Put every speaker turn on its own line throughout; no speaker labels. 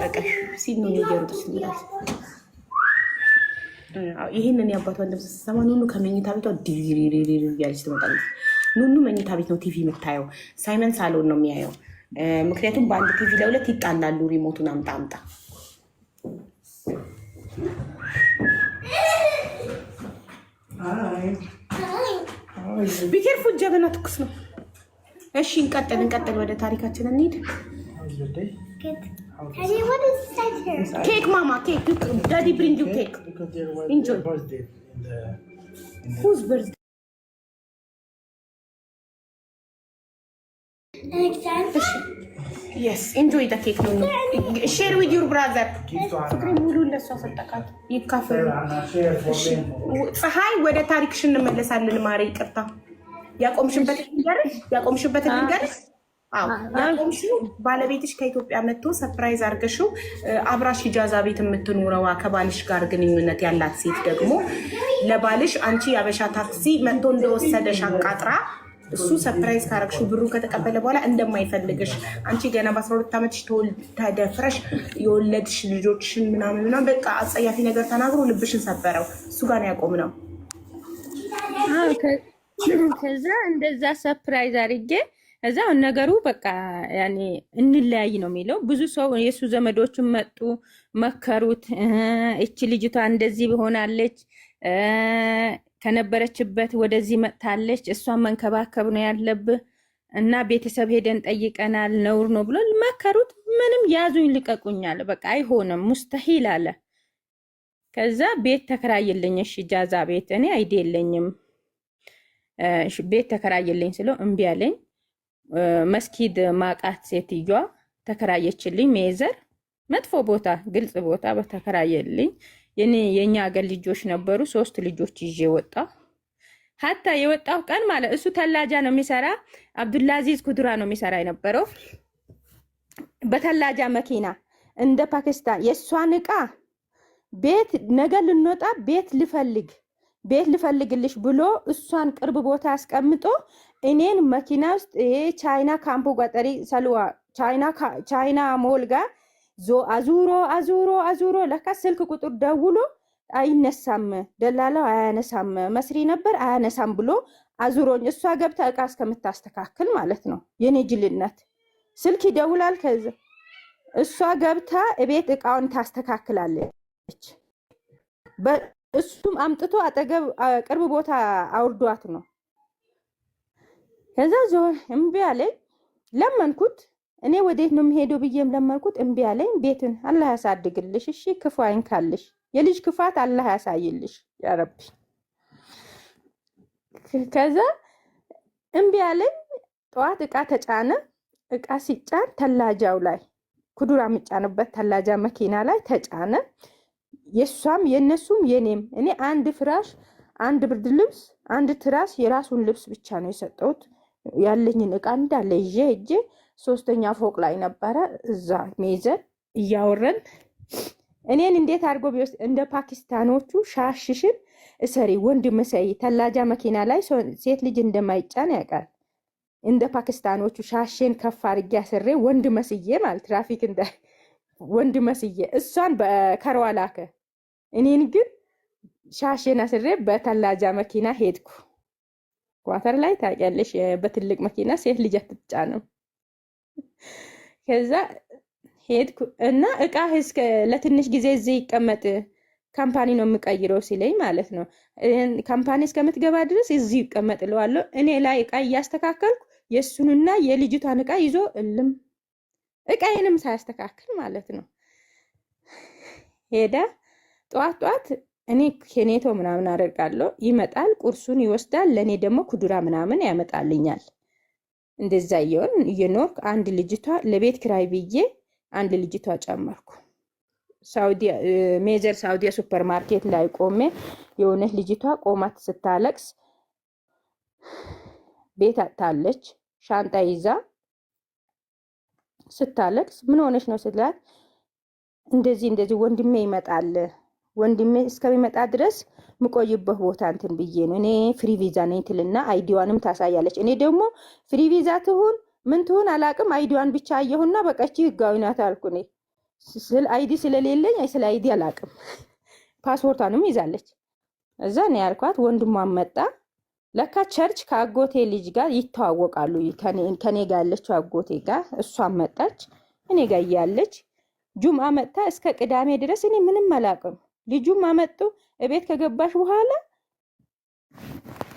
በቃ ሲል ነው እየሮጠች ትመጣለች። ይህንን የአባቷን ድምፅ ስትሰማ ኑኑ ከመኝታ ቤቷ ዲሪሪሪ እያለች ትመጣለች። ኑኑ መኝታ ቤት ነው ቲቪ የምታየው። ሳይመን ሳሎን ነው የሚያየው። ምክንያቱም በአንድ ቲቪ ለሁለት ይጣላሉ። ሪሞቱን አምጣ አምጣ። ቢኬርፉል ጀበና ትኩስ ነው። እሺ እንቀጥል ወደ ታሪካችን እንሂድ። ኬክ ማማ ኬክ ዳዲ ብሪንግ ዩ ኬክ ኢንጆይ ሁዝ በርዝዴይ yes enjoy the cake no share with your brother ፍቅሬ ሙሉ ለሷ ሰጠቃት ይካፈሉ። ፀሐይ ወደ ታሪክሽ እንመለሳለን። ማሪ ይቅርታ ያቆምሽበትን ንገርሽ። አዎ ያቆምሽው ባለቤትሽ ከኢትዮጵያ መጥቶ ሰርፕራይዝ አድርገሽው አብራሽ ሂጃዛ ቤት የምትኖረዋ ከባልሽ ጋር ግንኙነት ያላት ሴት ደግሞ ለባልሽ አንቺ ያበሻ ታክሲ መጥቶ እንደወሰደሽ አቃጥራ እሱ ሰርፕራይዝ ካረግሽው ብሩ ከተቀበለ በኋላ እንደማይፈልግሽ አንቺ ገና በ12 ዓመትሽ ተደፍረሽ የወለድሽ ልጆችሽን ምናምን በቃ አጸያፊ ነገር ተናግሮ ልብሽን ሰበረው። እሱ ጋር ያቆም ነው።
ከዛ እንደዛ ሰርፕራይዝ አድርጌ እዛው ነገሩ በቃ ያኔ እንለያይ ነው የሚለው። ብዙ ሰው የሱ ዘመዶችን መጡ መከሩት። እቺ ልጅቷ እንደዚህ ሆናለች ከነበረችበት ወደዚህ መጥታለች። እሷን መንከባከብ ነው ያለብህ እና ቤተሰብ ሄደን ጠይቀናል ነውር ነው ብሎ መከሩት። ምንም ያዙኝ ልቀቁኛል። በቃ አይሆንም ሙስተሂል አለ። ከዛ ቤት ተከራየልኝ። እሺ ጃዛ ቤት እኔ አይደለኝም ቤት ተከራየልኝ ስለው እምቢ አለኝ። መስጊድ ማቃት ሴትዮዋ ተከራየችልኝ። ሜዘር መጥፎ ቦታ ግልጽ ቦታ በተከራየልኝ። የኛ አገር ልጆች ነበሩ። 3 ልጆች ይዤ ወጣ። ሀታ የወጣው ቀን ማለት እሱ ተላጃ ነው የሚሰራ። አብዱላዚዝ ኩድራ ነው የሚሰራ የነበረው በተላጃ መኪና እንደ ፓኪስታን። የእሷን ዕቃ ቤት ነገር ልንወጣ ቤት ልፈልግልሽ ብሎ እሷን ቅርብ ቦታ አስቀምጦ እኔን መኪና ውስጥ ይሄ ቻይና ካምፖ ጋጠሪ ሰልዋ ቻይና ሞል ጋር አዙሮ ለካ ስልክ ቁጥር ደውሎ አይነሳም፣ ደላላው አያነሳም፣ መስሪ ነበር አያነሳም ብሎ አዙሮኝ እሷ ገብታ ዕቃ እስከምታስተካክል ማለት ነው። የኔ ጅልነት ስልክ ይደውላል። ከዛ እሷ ገብታ እቤት ዕቃውን ታስተካክላለች። እሱም አምጥቶ አጠገብ ቅርብ ቦታ አውርዷት ነው። ከዛ ዞር እምቢ አለኝ። ለመንኩት። እኔ ወዴት ነው የምሄደው ብዬም ለመንኩት። እምቢ አለኝ። ቤትን አላህ ያሳድግልሽ፣ እሺ ክፉ አይንካልሽ፣ የልጅ ክፋት አላህ ያሳይልሽ ያ ረቢ። ከዛ እምቢ አለኝ። ጠዋት ዕቃ ተጫነ። ዕቃ ሲጫን ተላጃው ላይ ኩዱራ የሚጫንበት ተላጃ መኪና ላይ ተጫነ። የሷም የነሱም የኔም እኔ አንድ ፍራሽ፣ አንድ ብርድ ልብስ፣ አንድ ትራስ የራሱን ልብስ ብቻ ነው የሰጠሁት። ያለኝን ዕቃ እንዳለ ይዤ ሄጄ 3ኛ ፎቅ ላይ ነበረ። እዛ ሜዘር እያወረን እኔን እንዴት አድርጎ ቢወስድ እንደ ፓኪስታኖቹ ሻሽሽን እሰሪ ወንድ መሰይ ተላጃ መኪና ላይ ሴት ልጅ እንደማይጫን ያውቃል። እንደ ፓኪስታኖቹ ሻሽን ከፍ አድርጌ አስሬ ወንድ መስዬ ማለት ትራፊክ እንደ ወንድ መስዬ እሷን በከርዋ ላከ። እኔን ግን ሻሽን አስሬ በተላጃ መኪና ሄድኩ። ኳተር ላይ ታውቂያለሽ በትልቅ መኪና ሴት ልጅ አትጫንም። ከዛ ሄድኩ እና ዕቃ እስከ ለትንሽ ጊዜ እዚህ ይቀመጥ ካምፓኒ ነው የምቀይረው ሲለኝ ማለት ነው። ካምፓኒ እስከምትገባ ድረስ እዚህ ይቀመጥ እለዋለሁ። እኔ ላይ ዕቃ እያስተካከልኩ የሱንና የልጅቷን ዕቃ ይዞ እልም ዕቃዬንም ሳያስተካክል ማለት ነው ሄዳ። ጠዋት እኔ ኬኔቶ ምናምን አደርጋለሁ። ይመጣል፣ ቁርሱን ይወስዳል። ለእኔ ደግሞ ኩዱራ ምናምን ያመጣልኛል። እንደዛ እየኖርኩ አንድ ልጅቷ ለቤት ክራይ ብዬ አንድ ልጅቷ ጨመርኩ። ሜጀር ሳውዲያ ሱፐር ማርኬት ላይ ቆሜ የሆነች ልጅቷ ቆማት ስታለቅስ ቤት አጣለች። ሻንጣ ይዛ ስታለቅስ ምን ሆነች ነው ስትላት እንደዚህ ወንድሜ ይመጣል፣ ወንድሜ እስከሚመጣ ድረስ ምቆይበት ቦታ እንትን ብዬ ነው እኔ ፍሪ ቪዛ ነኝ ትልና አይዲዋንም ታሳያለች። እኔ ደግሞ ፍሪ ቪዛ ትሁን ምን ትሁን አላቅም፣ አይዲዋን ብቻ አየሁና በቃ እቺ ህጋዊ ናት አልኩ። እኔ ስለ አይዲ ስለሌለኝ ስለ አይዲ አላቅም። ፓስፖርቷንም ይዛለች። እዛ ነው ያልኳት። ወንድሟን መጣ። ለካ ቸርች ከአጎቴ ልጅ ጋር ይተዋወቃሉ። ከኔ ጋር ያለችው አጎቴ ጋር እሷን መጣች። እኔ ጋር ያለች ጁምአ መጣ። እስከ ቅዳሜ ድረስ እኔ ምንም አላቅም። ልጁም አመጡ። እቤት ከገባሽ በኋላ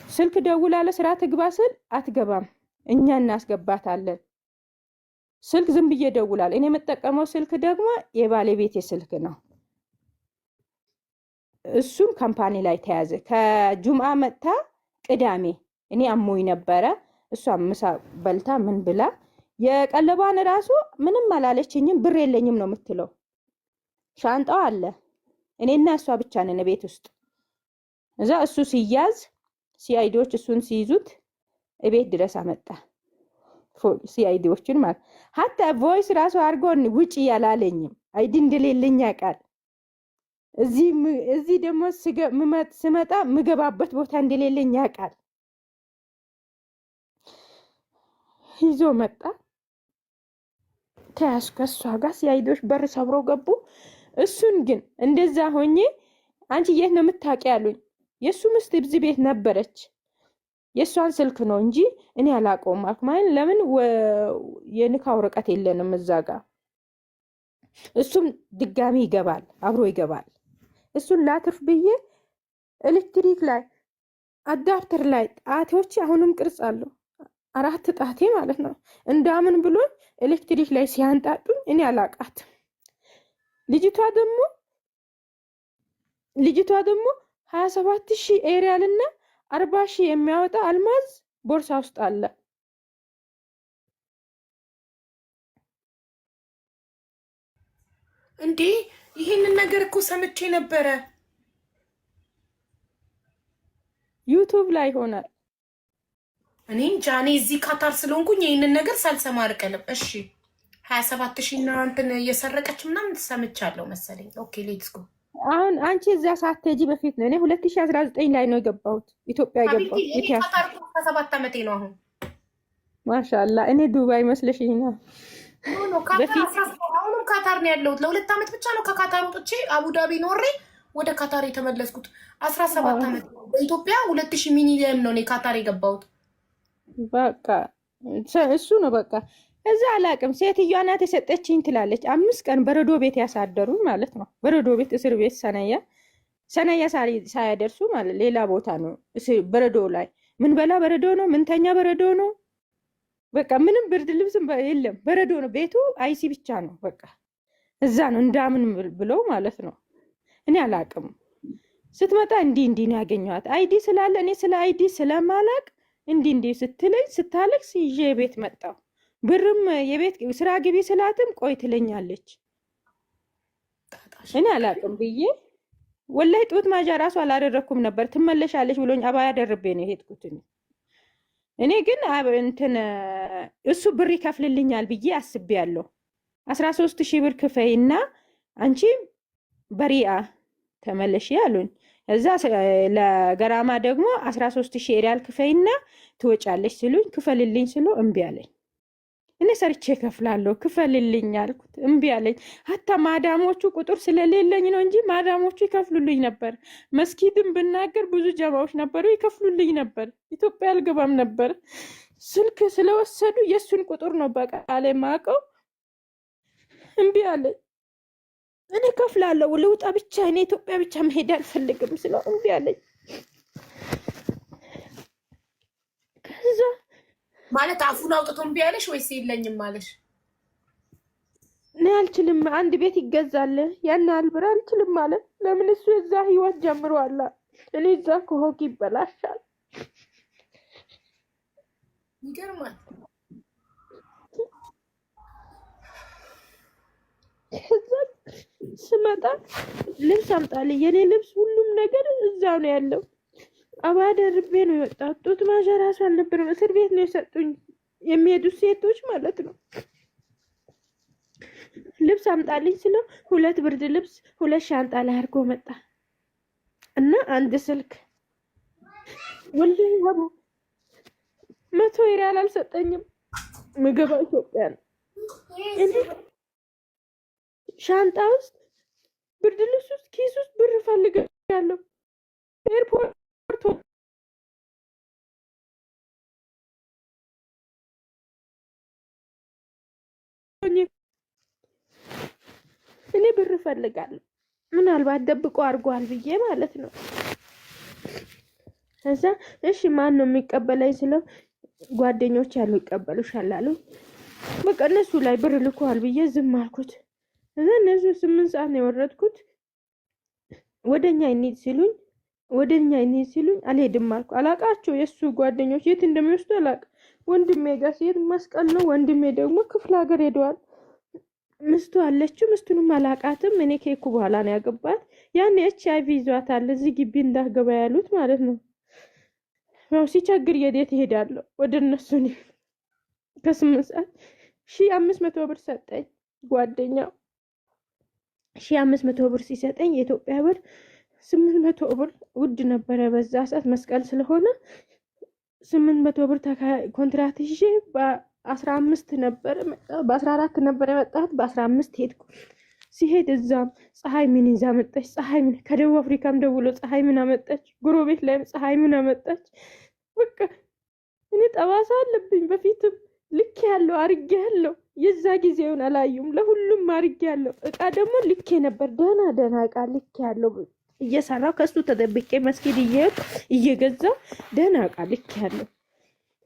ስልክ ደውላለ ስራ ትግባ ስል አትገባም፣ እኛ እናስገባታለን። ስልክ ዝም ብዬ ደውላል። እኔ የምጠቀመው ስልክ ደግሞ የባለቤቴ ስልክ ነው። እሱም ካምፓኒ ላይ ተያዘ። ከጁምአ መጥታ ቅዳሜ እኔ አሞኝ ነበረ። እሷ ምሳ በልታ ምን ብላ የቀለቧን ራሱ ምንም አላለችኝም። ብር የለኝም ነው የምትለው። ሻንጣው አለ። እኔና እሷ ብቻ ነን ቤት ውስጥ። እዛ እሱ ሲያዝ ሲአይዲዎች እሱን ሲይዙት እቤት ድረስ አመጣ። ሲአይዲዎችን ማለት ሀታ ቮይስ ራሱ አድርጎን ውጪ ያላለኝም አይዲ እንደሌለኝ ያውቃል። እዚህ ደግሞ ስመጣ ምገባበት ቦታ እንደሌለኝ ያውቃል። ይዞ መጣ። ተያዝኩ ከእሷ ጋር። ሲአይዲዎች በር ሰብረው ገቡ። እሱን ግን እንደዛ ሆኜ አንቺ የት ነው የምታውቂ ያሉኝ። የእሱ ምስት እዚህ ቤት ነበረች። የእሷን ስልክ ነው እንጂ እኔ አላውቀውም አልኩ። ማለት ለምን የንካ ወረቀት የለንም እዛ ጋር። እሱም ድጋሚ ይገባል፣ አብሮ ይገባል። እሱን ላትርፍ ብዬ ኤሌክትሪክ ላይ አዳፕተር ላይ ጣቴዎች አሁንም ቅርጽ አለው። 4 ጣቴ ማለት ነው። እንዳምን ብሎ ኤሌክትሪክ ላይ ሲያንጣጡኝ እኔ አላውቃትም። ልጅቷ ደግሞ 27,000 ኤሪያል እና 40,000 የሚያወጣ አልማዝ ቦርሳ ውስጥ አለ።
እንዴ ይሄንን ነገር እኮ ሰምቼ ነበረ።
ዩቲዩብ ላይ ሆናል።
እኔ እንጃ። እኔ እዚህ ካታር ስለሆንኩኝ ይሄንን ነገር ሳልሰማ አልቀርም። እሺ 27,000 እና እንትን እየሰረቀች ምናምን ሰምቻለሁ መሰለኝ። ኦኬ ሌትስ ጎ።
አሁን አንቺ እዛ ሳትሄጂ በፊት ነው። እኔ 2019 ላይ ነው የገባሁት ኢትዮጵያ የገባሁት።
ካታር 7 ዓመቴ ነው አሁን።
ማሻአላ። እኔ ዱባይ መስለሽኝ ነው።
አሁንም ካታር ነው ያለሁት። ለ2 ዓመት ብቻ ነው ከካታር ወጥቼ አቡዳቢ ኖሬ ወደ ካታር የተመለስኩት። 17 ዓመት ነው። በኢትዮጵያ 2000 ሚሊዮን ነው እኔ ካታር የገባሁት።
በቃ እሱ ነው በቃ። እዛ አላቅም። ሴትዮዋ ናት የሰጠችኝ ትላለች። 5 ቀን በረዶ ቤት ያሳደሩኝ ማለት ነው። በረዶ ቤት እስር ቤት ሰነያ ሳያደርሱ ማለት ሌላ ቦታ ነው። በረዶ ላይ ምን በላ በረዶ ነው፣ ምን ተኛ በረዶ ነው። በቃ ምንም ብርድ ልብስም የለም፣ በረዶ ነው። ቤቱ አይሲ ብቻ ነው። በቃ እዛ ነው እንዳምን ብለው ማለት ነው። እኔ አላቅም። ስትመጣ እንዲህ ነው ያገኘኋት። አይዲ ስላለ እኔ ስለ አይዲ ስለማላቅ እንዲህ ስትለኝ ስታለቅስ ይዤ ቤት መጣሁ። ብርም የቤት ስራ ግቢ ስላትም ቆይ ትለኛለች። እኔ አላቅም ብዬ ወላሂ ጡት ማጃ ራሱ አላደረኩም ነበር። ትመለሻለች ብሎኝ አባያ ደርቤ ነው የሄድኩት። እኔ ግን እንትን እሱ ብር ይከፍልልኛል ብዬ አስቤያለሁ። 13,000 ብር ክፈይና አንቺ በሪአ ተመለሽ ያሉኝ። እዛ ለገራማ ደግሞ 13,000 ሪያል ክፈይና ትወጫለሽ ሲሉኝ ክፈልልኝ ስሎ እምቢ አለኝ። እኔ ሰርቼ ከፍላለሁ ክፈልልኝ አልኩት። እምቢ አለኝ። ሀታ ማዳሞቹ ቁጥር ስለሌለኝ ነው እንጂ ማዳሞቹ ይከፍሉልኝ ነበር። መስጊድም ብናገር ብዙ ጀማዎች ነበሩ ይከፍሉልኝ ነበር። ኢትዮጵያ አልገባም ነበር። ስልክ ስለወሰዱ የእሱን ቁጥር ነው በቃሌ ማቀው። እምቢ አለኝ። እኔ ከፍላለሁ ልውጣ ብቻ፣ እኔ ኢትዮጵያ ብቻ መሄድ አልፈልግም ስለው እምቢ አለኝ። ከዛ
ማለት አፉን አውጥቶ እምቢ አለሽ ወይስ የለኝም ማለሽ?
እኔ አልችልም፣ አንድ ቤት ይገዛል ያን አልብር አልችልም ማለት። ለምን እሱ እዛ ህይወት ጀምሯል፣ እኔ እዛ ከሆንኩ ይበላሻል።
ይገርማል።
ከዛ ስመጣ ልብስ አምጣልኝ። የኔ ልብስ ሁሉም ነገር እዛው ነው ያለው። አባያ ደርቤ ነው የወጣሁት። ጡት ማዣ ራሱ አልነበረም። እስር ቤት ነው የሰጡኝ የሚሄዱት ሴቶች ማለት ነው። ልብስ አምጣልኝ ስለው 2 ብርድ ልብስ 2 ሻንጣ ላይ አድርጎ መጣ እና 1 ስልክ። ወላሂ 100 ሪያል አልሰጠኝም። ምግብ ኢትዮጵያ ነው ሻንጣ ውስጥ ብርድ ልብስ ውስጥ ኪስ ውስጥ ብር ፈልጋለሁ። ኤርፖርት እኔ ብር ፈልጋለሁ። ምናልባት ደብቆ አድርጓል ብዬ ማለት ነው። ከዛ እሺ ማን ነው የሚቀበለኝ ስለው ጓደኞች ያሉ ይቀበሉሻል አሉ። በቃ እነሱ ላይ ብር ልኳል ብዬ ዝም አልኩት። እዛ እነሱ 8 ሰዓት ነው የወረድኩት። ወደኛ እንሂድ ሲሉኝ አልሄድም አልኩ። አላቃቸው የሱ ጓደኞች የት እንደሚወስዱ አላቅ። ወንድሜ ጋር ሲሄድ መስቀል ነው። ወንድሜ ደግሞ ክፍለ ሀገር ሄደዋል። ምስቱ አለችው። ምስቱንም አላቃትም። እኔ ከሄድኩ በኋላ ነው ያገባት። ያን HIV ይዟታል። እዚህ ግቢ እንዳገባ ያሉት ማለት ነው። ያው ሲቸግር የዴት ይሄዳለሁ ወደ እነሱ ነው። ከ8 ሰዓት 1500 ብር ሰጠኝ ጓደኛው። 1500 ብር ሲሰጠኝ የኢትዮጵያ ብር 800 ብር ውድ ነበረ በዛ ሰዓት መስቀል ስለሆነ 800 ብር ኮንትራት ይዤ በ15 ነበር በ14 ነበር የመጣሁት። በ15 ሄድኩ። ሲሄድ እዛም ፀሐይ ምን ይዛ መጣች። ፀሐይ ምን ከደቡብ አፍሪካም ደውሎ ፀሐይ ምን አመጣች። ጎረቤት ላይም ፀሐይ ምን አመጣች። በቃ እኔ ጠባሳ አለብኝ። በፊትም ልክ ያለው አርጌ ያለው የዛ ጊዜውን አላዩም። ለሁሉም አርጌ ያለው እቃ ደግሞ ልክ ነበር። ደህና እቃ ልክ ያለው እየሰራው ከሱ ተደብቄ መስጊድ እየገዛው ደህና እቃ ልክ ያለው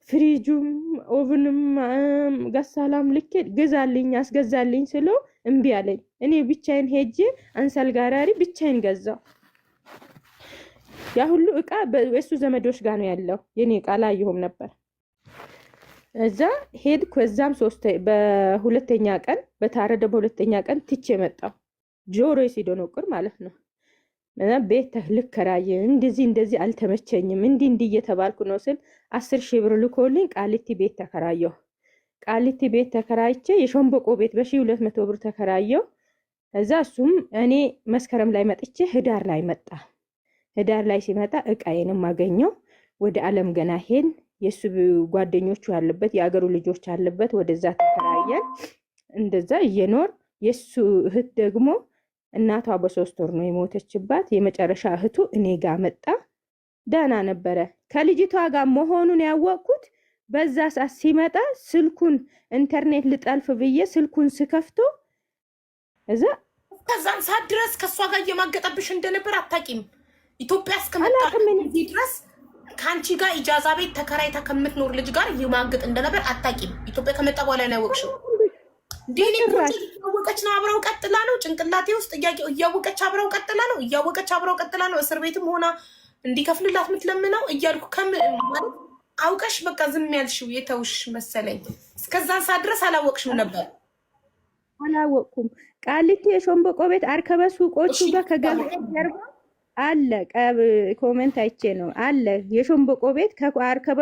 ፍሪጁም ኦቭንም ገሳላም ልክ ገዛልኝ አስገዛልኝ ስለው እምቢ አለኝ። እኔ ብቻዬን ሄጄ አንሰል ጋራሪ ብቻዬን ገዛው። ያ ሁሉ እቃ በእሱ ዘመዶች ጋር ነው ያለው። የኔ እቃ አላየሁም ነበር። እዛ ሄድኩ። እዛም በሁለተኛ ቀን በታረደ በሁለተኛ ቀን ትቼ መጣሁ። ጆሮ ሲዶኖቅር ማለት ነው። ቤት ልከራይ እንደዚህ አልተመቸኝም እንዲህ እየተባልኩ ነው ስል 10,000 ብር ልኮልኝ ቃሊቲ ቤት ተከራየሁ። ቃሊቲ ቤት ተከራይቼ የሾምበቆ ቤት በ1200 ብር ተከራየሁ። እዛ እሱም እኔ መስከረም ላይ መጥቼ ህዳር ላይ መጣ። ህዳር ላይ ሲመጣ እቃዬንም አገኘው። ወደ አለም ገና ሄን የሱ ጓደኞቹ ያለበት የአገሩ ልጆች ያለበት ወደዛ ተከራየን። እንደዛ እየኖር የሱ እህት ደግሞ እናቷ በ3 ወር ነው የሞተችባት። የመጨረሻ እህቱ እኔ ጋር መጣ። ደህና ነበረ። ከልጅቷ ጋር መሆኑን ያወቅኩት በዛ ሰዓት ሲመጣ ስልኩን ኢንተርኔት ልጠልፍ ብዬ ስልኩን ስከፍቶ እዛ
ከዛን ሰዓት ድረስ ከሷ ጋር እየማገጠብሽ እንደነበር አታቂም። ኢትዮጵያ እስከመጣ ድረስ ከአንቺ ጋር ኢጃዛ ቤት ተከራይታ ከምትኖር ልጅ ጋር እየማገጥ እንደነበር አታቂም። ኢትዮጵያ ከመጣ በኋላ ነው ያወቅሽው። ዲኒ እያወቀች ነው አብረው ቀጥላ ነው ጭንቅላቴ ውስጥ እያወቀች አብረው ቀጥላ ነው እስር ቤትም ሆና እንዲከፍልላት ምትለምነው እያልኩ ማለት አውቀሽ በቃ ዝም ያልሽው የተውሽ መሰለኝ። እስከዛን ሰዓት ድረስ አላወቅሽም ነበር።
አላወቅኩም። ቃሊቲ የሾምበቆ ቤት አርከበ ሱቆቹ ጋር ከገበያ ጀርባ አለ። ኮሜንት አይቼ ነው አለ። የሾምበቆ ቤት ከአርከበ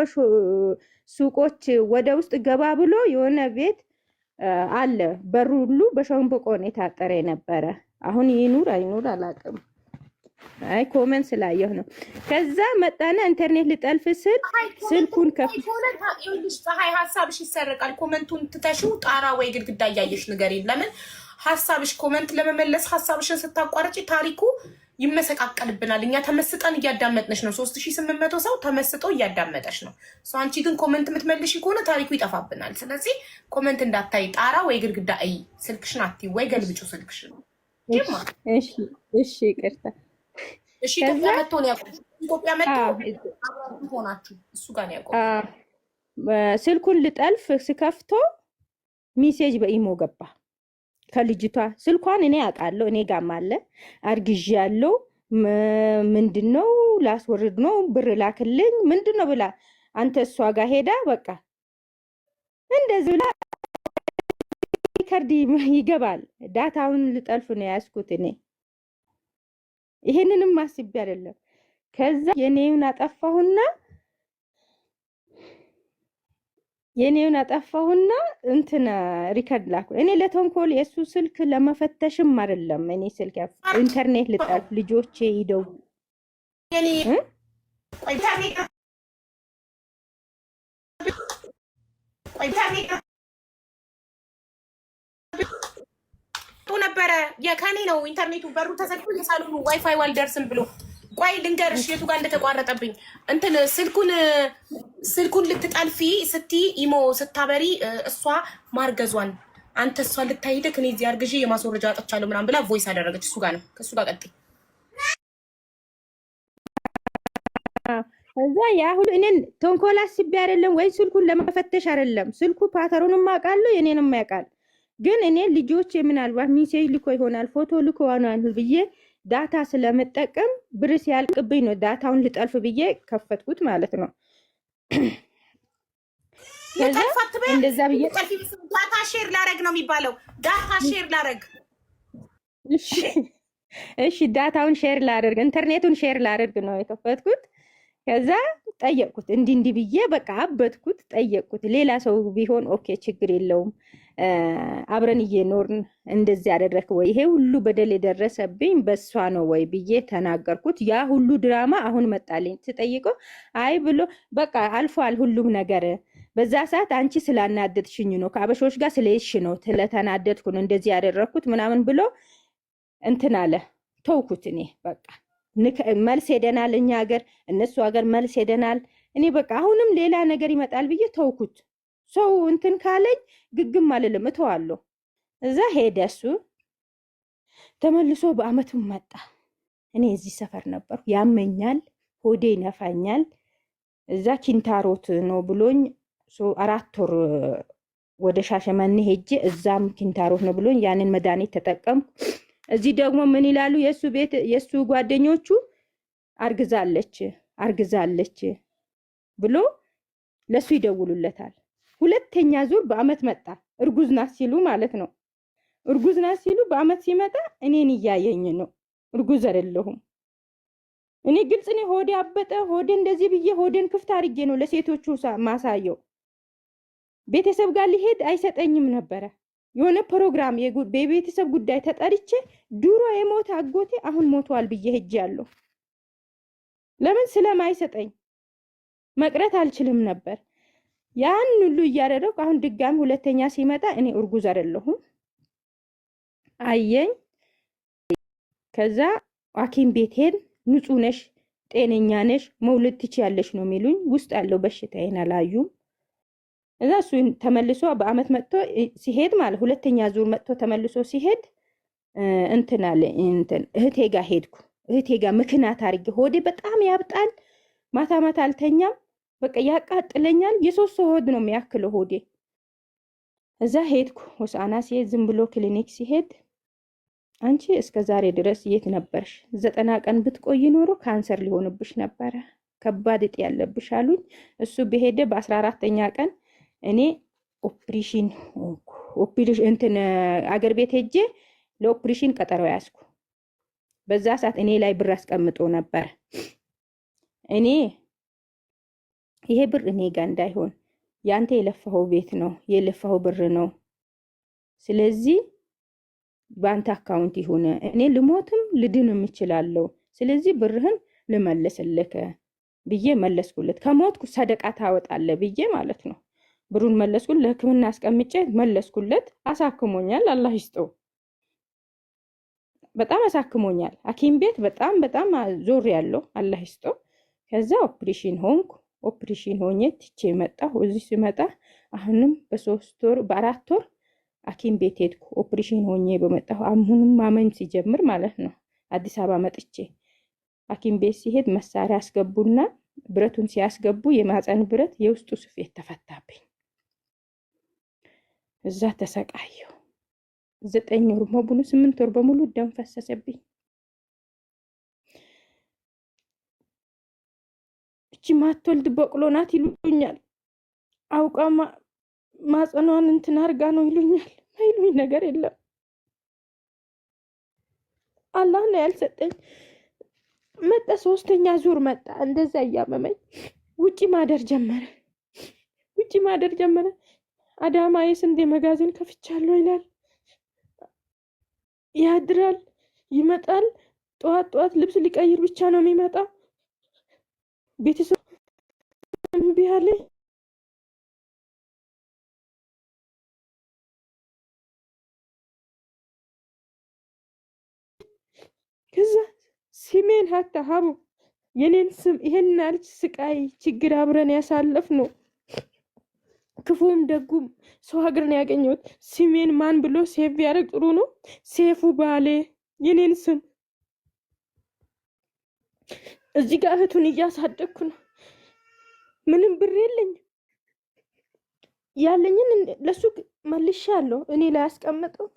ሱቆች ወደ ውስጥ ገባ ብሎ የሆነ ቤት አለ። በሩ ሁሉ በሾምበቆ ነው የታጠረ ነበረ። አሁን ይኑር አይኑር አላውቅም። አይ ኮሜንት ስላየሁ ነው። ከዛ መጣና ኢንተርኔት ልጠልፍ ስል ስልኩን
ይኸውልሽ ፀሐይ ሀሳብሽ ይሰረቃል። ኮሜንቱን ትተሽው ጣራ ወይ ግድግዳ እያየሽ ንገሪኝ። ለምን ሀሳብሽ ኮሜንት ለመመለስ ሀሳብሽን ስታቋርጪ ታሪኩ ይመሰቃቀልብናል። እኛ ተመስጠን እያዳመጥነሽ ነው። 3800 ሰው ተመስጦ እያዳመጠሽ ነው። አንቺ ግን ኮሜንት የምትመልሽ ከሆነ ታሪኩ ይጠፋብናል። ስለዚህ ኮሜንት እንዳታይ ጣራ ወይ ግድግዳ እይ። ስልክሽን አትይ ወይ ገልብጩ ስልክሽን።
እሺ ይቅርታ።
እሺ ኢትዮጵያ መጥቶ ነው ያቆም። ኢትዮጵያ መጥቶ ሆናችሁ እሱ ጋር ነው ያቆም።
ስልኩን ልጠልፍ ስከፍቶ ሜሴጅ በኢሞ ገባ ከልጅቷ። ስልኳን እኔ አውቃለሁ፣ እኔ ጋርም አለ። አርግዣለሁ ምንድነው ላስወርድ ነው ብር ላክልኝ ምንድነው ብላ አንተ እሷ ጋር ሄዳ በቃ እንደዚህ ብላ ሪከርድ ይገባል። ዳታውን ልጠልፍ ነው ያስኩት እኔ። ይሄንንም ማስቤ አይደለም። ከዛ የኔውን እንትና ሪከርድ ላኩ። እኔ ለተንኮል የሱ ስልክ ለመፈተሽም አይደለም። እኔ ስልክ ኢንተርኔት ልጠልፍ ልጆቼ ይደው
ነበረ የከኔ ነው ኢንተርኔቱ በሩ ተዘግቶ የሳሎኑ ዋይፋይ አልደርስም ብሎ ቆይ ልንገርሽ የቱ ጋር እንደተቋረጠብኝ እንትን ስልኩን ልትጠልፊ ስቲ ኢሞ ስታበሪ እሷ ማርገዟን አንተ እሷ ልታይልክ እኔ እዚህ አርግዤ የማስወረጃ አጥቻለሁ ምናምን ብላ ቮይስ አደረገች እሱ ጋር ነው ከሱ ጋር ቀጥይ
እዛ ያ ሁሉ እኔን ተንኮል አስቤ አይደለም ወይ ስልኩን ለመፈተሽ አይደለም ስልኩ ፓተሩንም አውቃለሁ የኔንም ያውቃል ግን እኔ ልጆች ምናልባት ሚሴጅ ልኮ ይሆናል ፎቶ ልኮ ይሆናል ብዬ ዳታ ስለምጠቀም ብር ሲያልቅብኝ ነው ዳታውን ልጠልፍ ብዬ ከፈትኩት ማለት ነው እንደዛ ብዬ
ዳታ ሼር ላረግ ነው የሚባለው ዳታ ሼር ላረግ
እሺ ዳታውን ሼር ላደርግ ኢንተርኔቱን ሼር ላደርግ ነው የከፈትኩት ከዛ ጠየቅኩት እንዲህ ብዬ በቃ አበትኩት ጠየቅኩት ሌላ ሰው ቢሆን ኦኬ ችግር የለውም አብረን እየኖርን እንደዚህ ያደረክ ወይ ይሄ ሁሉ በደል የደረሰብኝ በሷ ነው ወይ ብዬ ተናገርኩት ያ ሁሉ ድራማ አሁን መጣልኝ ትጠይቀው አይ ብሎ በቃ አልፏል ሁሉም ነገር በዛ ሰዓት አንቺ ስላናደድሽኝ ነው ከአበሾች ጋር ስለይሽ ነው ስለተናደድኩ ነው እንደዚህ ያደረኩት ምናምን ብሎ እንትን አለ ተውኩት እኔ በቃ መልስ ሄደናል እኛ ሀገር እነሱ ሀገር መልስ ሄደናል እኔ በቃ አሁንም ሌላ ነገር ይመጣል ብዬ ተውኩት ሰው እንትን ካለኝ ግግም አልልም እተዋለሁ እዛ ሄደ እሱ ተመልሶ በአመቱም መጣ እኔ እዚህ ሰፈር ነበርኩ ያመኛል ሆዴ ይነፋኛል እዛ ኪንታሮት ነው ብሎኝ 4 ወር ወደ ሻሸመኔ ሄጄ እዛም ኪንታሮት ነው ብሎኝ ያንን መድኃኒት ተጠቀምኩ እዚህ ደግሞ ምን ይላሉ የሱ ቤት የሱ ጓደኞቹ አርግዛለች ብሎ ለሱ ይደውሉለታል ሁለተኛ ዙር በአመት መጣ እርጉዝ ናት ሲሉ ማለት ነው እርጉዝ ናት ሲሉ በአመት ሲመጣ እኔን እያየኝ ነው እርጉዝ አይደለሁም እኔ ግልጽ ነው ሆዴ አበጠ ሆዴ እንደዚህ ብዬ ሆዴን ክፍት አድርጌ ነው ለሴቶቹ ማሳየው ቤተሰብ ጋር ሊሄድ አይሰጠኝም ነበር የሆነ ፕሮግራም የቤተሰብ ጉዳይ ተጠርቼ ዱሮ የሞተ አጎቴ አሁን ሞቷል ብዬ ሄጃለሁ ለምን ስለማይሰጠኝ መቅረት አልችልም ነበር ያን ሁሉ እያደረኩ አሁን ድጋሚ ሁለተኛ ሲመጣ እኔ እርጉዝ አይደለሁም አየኝ ከዛ ሐኪም ቤት ሄድ ንጹህ ነሽ ጤነኛ ነሽ መውለድ ትችያለሽ ነው የሚሉኝ ውስጥ ያለው በሽታዬን አላዩም እዛ እሱ ተመልሶ በአመት መጥቶ ሲሄድ ማለት ሁለተኛ ዙር መጥቶ ተመልሶ ሲሄድ እንትን አለ እንትን እህቴ ጋር ሄድኩ እህቴ ጋር ምክንያት አድርጌ ሆዴ በጣም ያብጣል ማታ አልተኛም በቃ ያቃጥለኛል የሶስት ሆድ ነው የሚያክለው ሆዴ እዛ ሄድኩ ሆሳና ሲሄድ ዝም ብሎ ክሊኒክ ሲሄድ አንቺ እስከ ዛሬ ድረስ የት ነበርሽ 90 ቀን ብትቆይ ኖሮ ካንሰር ሊሆንብሽ ነበር ከባድ እጢ ያለብሽ አሉኝ እሱ በሄደ በ14ኛ ቀን እኔ ኦፕሬሽን እንትን አገር ቤት ሄጄ ለኦፕሬሽን ቀጠሮ ያስኩ በዛ ሰዓት እኔ ላይ ብር አስቀምጦ ነበር እኔ ይሄ ብር እኔ ጋር እንዳይሆን ያንተ የለፈው ቤት ነው የለፈው ብር ነው ስለዚህ ባንተ አካውንት ይሁን እኔ ልሞትም ልድንም እችላለሁ ስለዚህ ብርህን ልመልስልክ ብዬ መለስኩለት ከሞትኩ ሰደቃ ታወጣለህ ብዬ ማለት ነው ብሩን መለስኩለት ለህክምና አስቀምጬ መለስኩለት አሳክሞኛል አላህ ይስጠው በጣም አሳክሞኛል ሐኪም ቤት በጣም ዞር ያለው አላህ ይስጠው ከዛ ኦፕሬሽን ሆኜ ትቼ መጣሁ እዚህ ሲመጣ አሁንም በ3 ወር በ4 ወር ሐኪም ቤት ሄድኩ ኦፕሬሽን ሆኜ በመጣሁ አሁንም ማመን ሲጀምር ማለት ነው አዲስ አበባ መጥቼ ሐኪም ቤት ሲሄድ መሳሪያ አስገቡና ብረቱን ሲያስገቡ የማፀን ብረት የውስጡ ስፌት ተፈታብኝ እዛ ተሰቃየሁ 9 ወር ሙሉ 8 ወር በሙሉ ደም ፈሰሰብኝ እቺ ማትወልድ በቅሎ ናት ይሉኛል አውቃ ማፀኗን እንትን አርጋ ነው ይሉኛል አይሉኝ ነገር የለም አላህ ነው ያልሰጠኝ መጣ 3ኛ ዙር መጣ እንደዛ ያመመኝ ውጪ ማደር ጀመረ አዳማ የስንዴ መጋዘን ከፍቻለሁ ይላል ያድራል ይመጣል ጧት ልብስ ሊቀይር ብቻ ነው የሚመጣ ቤተሰብ ቢያለኝ ከዛ ስሜን ሀታ ሀቡ የኔን ስም ይሄን ልጅ ስቃይ ችግር አብረን ያሳለፍ ነው። ክፉም ደጉም ሰው ሀገር ነው ያገኘሁት። ስሜን ማን ብሎ ሴቭ ያደርግ ጥሩ ነው? ሴፉ ባሌ የኔን ስም እዚህ ጋር እህቱን እያሳደግኩ ነው። ምንም ብር የለኝም። ያለኝን ለሱ መልሻለሁ እኔ ላይ ያስቀመጠው።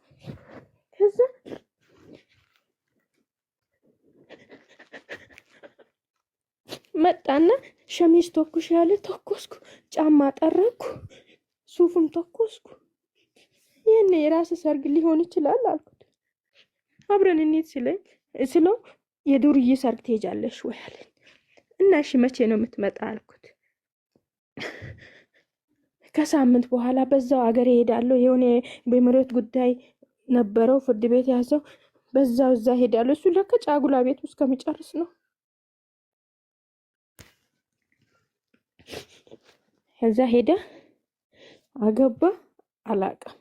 ከዛ መጣና ሸሚዝ ተኩሽ ያለ ተኮስኩ፣ ጫማ ጠረኩ፣ ሱፍም ተኮስኩ። ይሄን የራስ ሰርግ ሊሆን ይችላል አልኩት። አብረን እንሂድ ስለው የዱርዬ ሰርግ ትሄጃለሽ ወይ አለኝ። እና እሺ መቼ ነው የምትመጣ አልኩት። ከሳምንት በኋላ በዛው አገር ሄዳለሁ። የሆነ በመሬት ጉዳይ ነበረው ፍርድ ቤት ያዘው። በዛው እዛ ሄዳለሁ። እሱ ለካ ጫጉላ ቤት ውስጥ ከሚጨርስ ነው። ከዛ ሄደ አገባ። አላውቅም